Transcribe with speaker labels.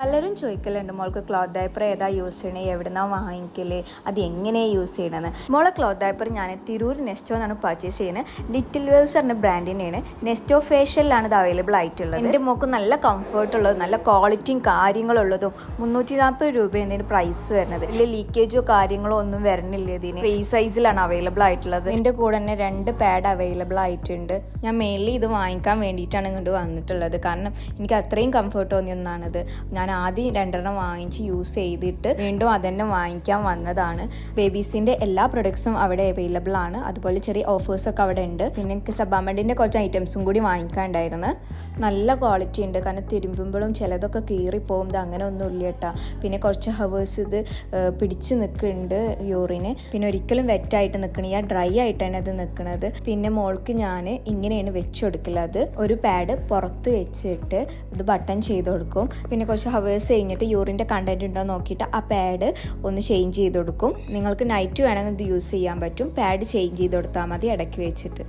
Speaker 1: പലരും ചോദിക്കലുണ്ട് മോൾക്ക് cloth diaper ഏതാ യൂസ് ചെയ്യണേ, എവിടുന്നാ വാങ്ങിക്കല്, അത് എങ്ങനെയാണ് യൂസ് ചെയ്യണമെന്ന്. മോളെ ക്ലോത്ത് ഡയപ്പർ ഞാൻ തിരൂർ നെസ്റ്റോ എന്നാണ് പർച്ചേസ് ചെയ്യുന്നത്. ലിറ്റിൽ വേവ്സ് പറഞ്ഞ ബ്രാൻഡിൻ്റെയാണ്. നെസ്റ്റോ ഫേഷ്യലിലാണ് ഇത് അവൈലബിൾ ആയിട്ടുള്ളത്. എൻ്റെ മോൾക്ക് നല്ല കംഫർട്ടുള്ളത്, നല്ല ക്വാളിറ്റിയും കാര്യങ്ങളുള്ളതും 340 രൂപയാണ് ഇതിന് പ്രൈസ് വരുന്നത്. വലിയ ലീക്കേജോ കാര്യങ്ങളോ ഒന്നും വരണില്ല. ഇതിന് ഫ്രീ സൈസിലാണ് അവൈലബിൾ ആയിട്ടുള്ളത്. ഇതിൻ്റെ കൂടെ തന്നെ 2 പാഡ് അവൈലബിൾ ആയിട്ടുണ്ട്. ഞാൻ മെയിൻലി ഇത് വാങ്ങിക്കാൻ വേണ്ടിയിട്ടാണ് ഇങ്ങോട്ട് വന്നിട്ടുള്ളത്. കാരണം എനിക്ക് അത്രയും കംഫർട്ട് തോന്നിയ ഒന്നാണിത്. ഞാൻ ആദ്യം 2 വാങ്ങിച്ച് യൂസ് ചെയ്തിട്ട് വീണ്ടും അതന്നെ വാങ്ങിക്കാൻ വന്നതാണ്. ബേബീസിന്റെ എല്ലാ പ്രൊഡക്ട്സും അവിടെ അവൈലബിൾ ആണ്. അതുപോലെ ചെറിയ ഓഫേഴ്സൊക്കെ അവിടെ ഉണ്ട്. പിന്നെ എനിക്ക് സബാമെഡിന്റെ കുറച്ച് ഐറ്റംസും കൂടി വാങ്ങിക്കാനുണ്ടായിരുന്നു. നല്ല ക്വാളിറ്റി ഉണ്ട്. കാരണം തിരുമ്പുമ്പോഴും ചിലതൊക്കെ കീറിപ്പോകും. ഇത് അങ്ങനെ ഒന്നും ഇല്ല കേട്ടോ. പിന്നെ കുറച്ച് ഹവേഴ്സ് ഇത് പിടിച്ച് നിൽക്കുന്നുണ്ട് യൂറിന്. പിന്നെ ഒരിക്കലും വെറ്റായിട്ട് നിൽക്കണില്ല, ഡ്രൈ ആയിട്ടാണ് അത് നിൽക്കുന്നത്. പിന്നെ മോൾക്ക് ഞാൻ ഇങ്ങനെയാണ് വെച്ച് കൊടുക്കലത്. ഒരു പാഡ് പുറത്ത് വെച്ചിട്ട് ഇത് ബട്ടൺ ചെയ്ത് കൊടുക്കും. പിന്നെ കുറച്ച് ഹവേഴ്സ് കഴിഞ്ഞിട്ട് യൂറിൻ്റെ കണ്ടന്റ് ഉണ്ടോ നോക്കിയിട്ട് ആ പാഡ് ഒന്ന് ചേഞ്ച് ചെയ്ത് കൊടുക്കും. നിങ്ങൾക്ക് നൈറ്റ് വേണമെങ്കിൽ ഇത് യൂസ് ചെയ്യാൻ പറ്റും. പാഡ് ചേഞ്ച് ചെയ്ത് കൊടുത്താൽ മതി ഇടയ്ക്ക് വെച്ചിട്ട്.